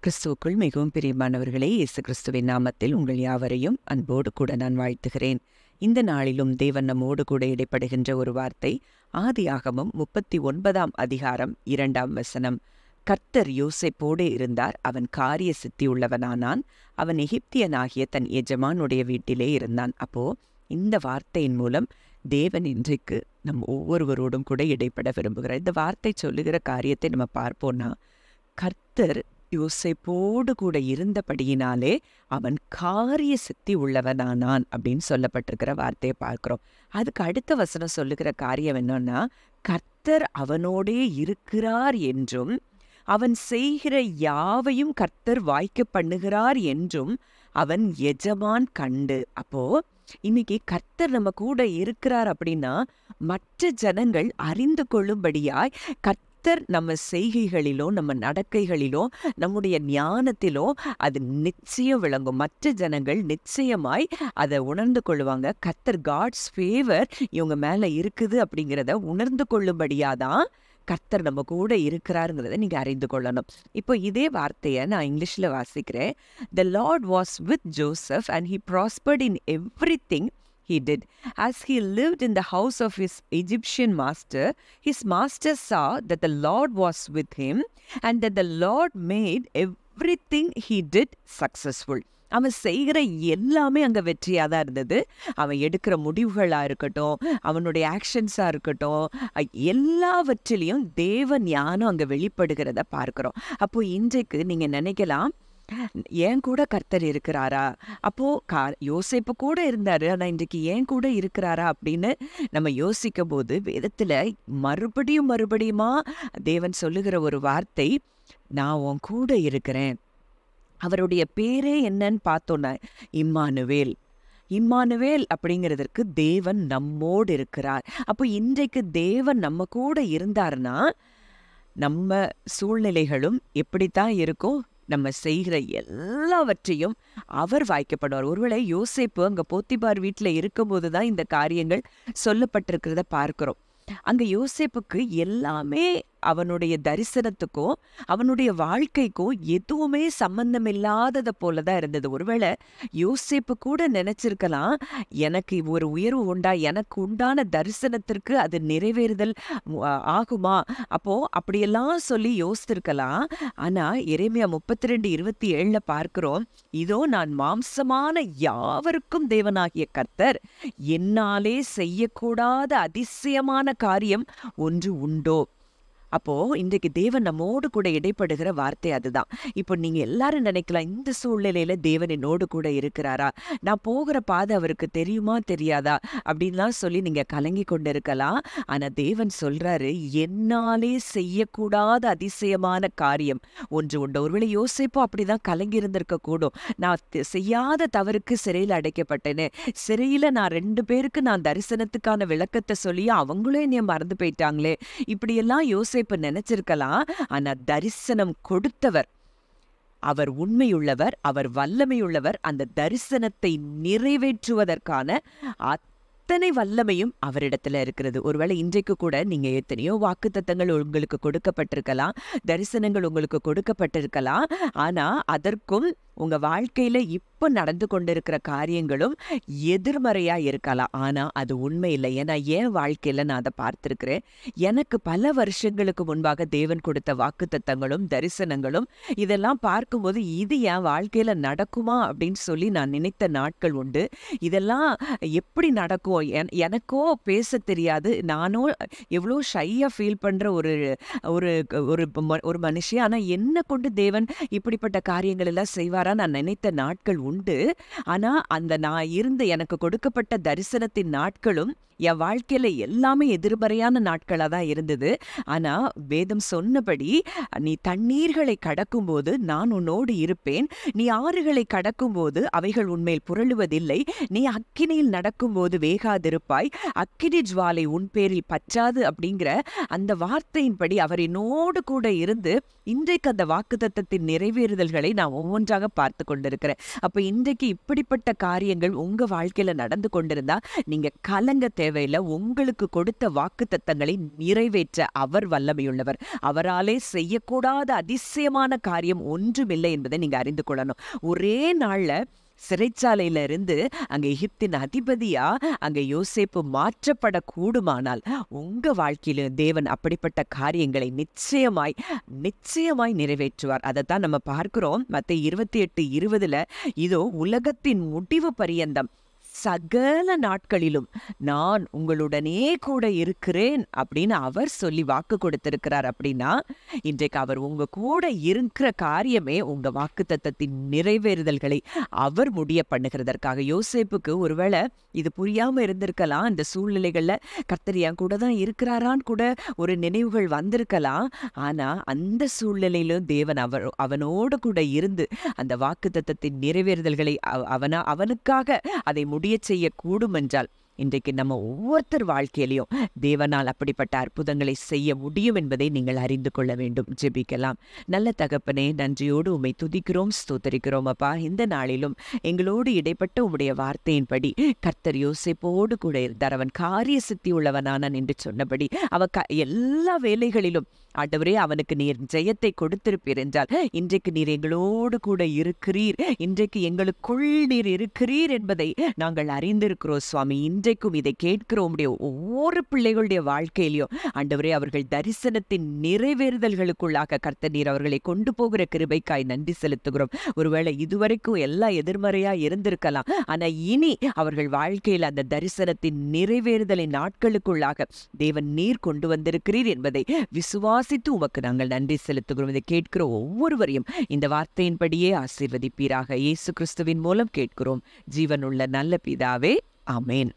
கிறிஸ்துவுக்குள் மிகவும் பிரியமானவர்களே, இயேசு கிறிஸ்துவின் நாமத்தில் உங்கள் யாவரையும் அன்போடு கூட நான் வாழ்த்துகிறேன். இந்த நாளிலும் தேவன் நம்மோடு கூட இடைப்படுகின்ற ஒரு வார்த்தை ஆதியாகமம் 39ஆம் அதிகாரம் 2ஆம் வசனம். கர்த்தர் யோசேப்போடு இருந்தார், அவன் காரிய சித்தியுள்ளவனானான், அவன் எகிப்தியனாகிய தன் எஜமானுடைய வீட்டிலே இருந்தான். அப்போ இந்த வார்த்தையின் மூலம் தேவன் இன்றைக்கு நம் ஒவ்வொருவரோடும் கூட இடைப்பட விரும்புகிறார். இந்த வார்த்தை சொல்லுகிற காரியத்தை நம்ம பார்ப்போம்னா, கர்த்தர் யோசேப்போடு கூட இருந்தபடியினாலே அவன் காரிய சித்தி உள்ளவனானான் அப்படின்னு சொல்லப்பட்டிருக்கிற வார்த்தையை பார்க்கிறோம். அதுக்கு அடுத்த வசனம் சொல்லுகிற காரியம் என்னன்னா, கர்த்தர் அவனோடே இருக்கிறார் என்றும் அவன் செய்கிற யாவையும் கர்த்தர் வாய்க்க பண்ணுகிறார் என்றும் அவன் எஜமான் கண்டு. அப்போ இன்னைக்கு கர்த்தர் நம்ம கூட இருக்கிறார் அப்படின்னா மற்ற ஜனங்கள் அறிந்து கொள்ளும்படியாய் கர்த்தர் நம்ம செய்கைகளிலோ நம்ம நடக்கைகளிலோ நம்முடைய ஞானத்திலோ அது நிச்சயம் விளங்கும். மற்ற ஜனங்கள் நிச்சயமாய் அதை உணர்ந்து கொள்ளுவாங்க. கர்த்தர் காட்ஸ் ஃபேவர் இவங்க மேல இருக்குது அப்படிங்கிறத உணர்ந்து கொள்ளும்படியாதான் கர்த்தர் நம்ம கூட இருக்கிறாருங்கிறத நீங்க அறிந்து கொள்ளணும். இப்போ இதே வார்த்தையை நான் இங்கிலீஷ்ல வாசிக்கிறேன். The Lord was with Joseph and he prospered in everything he did. As he lived in the house of his Egyptian master, his master saw that the Lord was with him and that the Lord made everything he did successful. அவன் செய்கிற எல்லாமே அங்கே வெற்றியாக தான் இருந்தது. அவன் எடுக்கிற முடிவுகளாக இருக்கட்டும், அவனுடைய ஆக்ஷன்ஸாக இருக்கட்டும், எல்லாவற்றிலையும் தேவ ஞானம் அங்கே வெளிப்படுகிறத பார்க்குறோம். அப்போ இன்றைக்கு நீங்கள் நினைக்கலாம், ஏன் கூட கர்த்தர் இருக்கிறாரா? அப்போது யோசேப்பு கூட இருந்தார், ஆனால் இன்றைக்கு ஏன் கூட இருக்கிறாரா அப்படின்னு நம்ம யோசிக்கும் போது வேதத்தில் மறுபடியுமா தேவன் சொல்லுகிற ஒரு வார்த்தை, நான் உன் கூட இருக்கிறேன். அவருடைய பேரே என்னன்னு பார்த்தோன்னா இம்மானுவேல். இம்மானுவேல் அப்படிங்கிறதுக்கு தேவன் நம்மோடு இருக்கிறார். அப்போ இன்றைக்கு தேவன் நம்ம கூட இருந்தார்னா நம்ம சூழ்நிலைகளும் எப்படித்தான் இருக்கும், நம்ம செய்கிற எல்லாவற்றையும் அவர் வாய்க்கப்படுவார். ஒருவேளை யோசேப்பு அங்கே போத்திபார் வீட்டில் இருக்கும்போது தான் இந்த காரியங்கள் சொல்லப்பட்டிருக்கிறத பார்க்கிறோம். அங்கே யோசேப்புக்கு எல்லாமே அவனுடைய தரிசனத்துக்கும் அவனுடைய வாழ்க்கைக்கும் எதுவுமே சம்பந்தம் இல்லாததை போல தான் இருந்தது. ஒருவேளை யோசேப்பு கூட நினைச்சிருக்கலாம், எனக்கு ஒரு உயர்வு உண்டா, எனக்கு உண்டான தரிசனத்திற்கு அது நிறைவேறுதல் ஆகுமா, அப்போ அப்படியெல்லாம் சொல்லி யோசித்திருக்கலாம். ஆனா எரேமியா 32:27 பார்க்கிறோம், இதோ நான் மாம்சமான யாவருக்கும் தேவனாகிய கர்த்தர், என்னாலே செய்யக்கூடாத அதிசயமான காரியம் ஒன்று உண்டோ. அப்போ இன்றைக்கு தேவன் நம்மோடு கூட இடைப்படுகிற வார்த்தை அதுதான். இப்போ நீங்க எல்லாரும் நினைக்கலாம், இந்த சூழ்நிலையில தேவன் என்னோடு கூட இருக்கிறாரா, நான் போகிற பாதை அவருக்கு தெரியுமா தெரியாதா அப்படின்லாம் சொல்லி நீங்க கலங்கி கொண்டு இருக்கலாம். ஆனா தேவன் சொல்றாரு, என்னாலே செய்யக்கூடாத அதிசயமான காரியம் ஒன்று உண்டு. ஒருவேளை யோசிப்போ அப்படிதான் கலங்கி இருந்திருக்க கூடும். நான் செய்யாத தவறுக்கு சிறையில் அடைக்கப்பட்டேனே, சிறையில நான் 2 பேருக்கு நான் தரிசனத்துக்கான விளக்கத்தை சொல்லி அவங்களே என்னை மறந்து போயிட்டாங்களே, இப்படியெல்லாம் யோசிப்பு நினைச்சிருக்கலாம். ஆனா தரிசனம் கொடுத்தவர் அவர் உண்மையுள்ளவர், அவர் வல்லமையுள்ளவர். அந்த தரிசனத்தை நிறைவேற்றுவதற்கான அத்தனை வல்லமையும் அவரிடத்துல இருக்கிறது. ஒருவேளை இன்றைக்கு கூட நீங்க எத்தனையோ வாக்குத்தத்தங்கள் உங்களுக்கு கொடுக்கப்பட்டிருக்கலாம், தரிசனங்கள் உங்களுக்கு கொடுக்கப்பட்டிருக்கலாம். ஆனா அதற்கும் உங்க வாழ்க்கையில இப்ப நடந்து கொண்டிருக்கிற காரியங்களும் எதிர்மறையா இருக்கலாம். ஆனா அது உண்மை இல்லை. ஏன்னா என் வாழ்க்கையில நான் அதை பார்த்திருக்கிறேன். எனக்கு பல வருஷங்களுக்கு முன்பாக தேவன் கொடுத்த வாக்குத்தத்தங்களும் தரிசனங்களும் இதெல்லாம் பார்க்கும்போது இது என் வாழ்க்கையில நடக்குமா அப்படின்னு சொல்லி நான் நினைத்த நாட்கள் உண்டு. இதெல்லாம் எப்படி நடக்கும், எனக்கோ பேச தெரியாது, நானோ எவ்வளோ ஷையா ஃபீல் பண்ற ஒரு ஒரு ஒரு மனுஷன். ஆனா என்ன கொண்டு தேவன் இப்படிப்பட்ட காரியங்கள் எல்லாம் செய்வார் நான் நினைத்த நாட்கள் உண்டு. ஆனா அந்த நான் இருந்த எனக்கு கொடுக்கப்பட்ட தரிசனத்தின் நாட்களும் என் வாழ்க்கையில எல்லாமே எதிர்மறையான நாட்களாக தான் இருந்தது. ஆனா வேதம் சொன்னபடி, நீ தண்ணீர்களை கடக்கும்போது நான் உன்னோடு இருப்பேன், நீ ஆறுகளை கடக்கும்போது அவைகள் உன்மேல் புரளுவதில்லை, நீ அக்கினியில் நடக்கும்போது வேகாதிருப்பாய், அக்கினி ஜுவாலை உன் பேரில் பற்றாது அப்படிங்கிற அந்த வார்த்தையின்படி அவர் என்னோடு கூட இருந்து இன்றைக்கு அந்த வாக்குத்தத்தத்தின் நிறைவேறுதல்களை நான் ஒவ்வொன்றாக பார்த்து கொண்டிருக்கிறேன். அப்ப இன்றைக்கு இப்படிப்பட்ட காரியங்கள் உங்க வாழ்க்கையில நடந்து கொண்டிருந்தா நீங்க கலங்க தேவையில்லை. உங்களுக்கு கொடுத்த வாக்குத்தத்தங்களை நிறைவேற்ற அவர் வல்லமையுள்ளவர். அவராலே செய்யக்கூடாத அதிசயமான காரியம் ஒன்றுமில்லை என்பதை நீங்க அறிந்து கொள்ளணும். ஒரே நாள்ல சிறைச்சாலையில இருந்து அங்க எகிப்தின் அதிபதியா அங்க யோசேப்பு மாற்றப்படக்கூடுமானால் உங்க வாழ்க்கையில தேவன் அப்படிப்பட்ட காரியங்களை நிச்சயமாய் நிறைவேற்றுவார். அதைத்தான் நம்ம பார்க்கிறோம் மத்தேயு 28:20. இதோ உலகத்தின் முடிவு பரியந்தம் சகல நாட்களிலும் நான் உங்களுடனே கூட இருக்கிறேன் அப்படின்னு அவர் சொல்லி வாக்கு கொடுத்திருக்கிறார். அப்படின்னா இன்றைக்கு அவர் உங்க கூட இருக்கிற காரியமே உங்க வாக்குத்தத்தத்தின் நிறைவேறுதல்களை அவர் முடிய பண்ணுகிறதற்காக. யோசேப்புக்கு ஒருவேளை இது புரியாம இருந்திருக்கலாம். அந்த சூழ்நிலைகள்ல கர்த்தர் என் கூட தான் இருக்கிறாரான்னு கூட ஒரு நினைவுகள் வந்திருக்கலாம். ஆனா அந்த சூழ்நிலையிலும் தேவன் அவனோடு கூட இருந்து அந்த வாக்குத்தத்தத்தின் நிறைவேறுதல்களை அவனுக்காக அதை முடிய செய்யக்கூடும் என்றால் இன்றைக்கு நம்ம ஒவ்வொருத்தர் வாழ்க்கையிலையும் தேவனால் அப்படிப்பட்ட அற்புதங்களை செய்ய முடியும் என்பதை நீங்கள் அறிந்து கொள்ள வேண்டும். ஜெபிக்கலாம். நல்ல தகப்பனே, நன்றியோடு உம்மை துதிக்கிறோம், ஸ்தோத்தரிக்கிறோம். அப்பா, இந்த நாளிலும் எங்களோடு இடைப்பட்ட உம்முடைய வார்த்தையின்படி கர்த்தர் யோசேப்போடு கூட இருந்தார். அவன் காரிய சித்தி உள்ளவனானான் என்று சொன்னபடி எல்லா வேலைகளிலும் ஆண்டவரே அவனுக்கு நீர் ஜெயத்தை கொடுத்திருப்பீர் என்றால் இன்றைக்கு நீர் எங்களோடு கூட இருக்கிறீர், இன்றைக்கு எங்களுக்குள் நீர் இருக்கிறீர் என்பதை நாங்கள் அறிந்திருக்கிறோம் சுவாமி. இன்றைக்கும் இதை கேட்கிற உம்முடைய ஒவ்வொரு பிள்ளைகளுடைய வாழ்க்கையிலையும் ஆண்டவரே அவர்கள் தரிசனத்தின் நிறைவேறுதல்களுக்குள்ளாக கர்த்தர் நீர் அவர்களை கொண்டு போகிற கிருபைக்காய் நன்றி செலுத்துகிறோம். ஒருவேளை இதுவரைக்கும் எல்லாம் எதிர்மறையா இருந்திருக்கலாம். ஆனா இனி அவர்கள் வாழ்க்கையில் அந்த தரிசனத்தின் நிறைவேறுதலின் நாட்களுக்குள்ளாக தேவன் நீர் கொண்டு வந்திருக்கிறீர் என்பதை விசுவாசித்து உமக்கு நாங்கள் நன்றி செலுத்துகிறோம். இதை கேட்கிற ஒவ்வொருவரையும் இந்த வார்த்தையின்படியே ஆசீர்வதிப்பீராக. இயேசு கிறிஸ்துவின் மூலம் கேட்கிறோம் ஜீவனுள்ள நல்ல பிதாவே, ஆமேன்.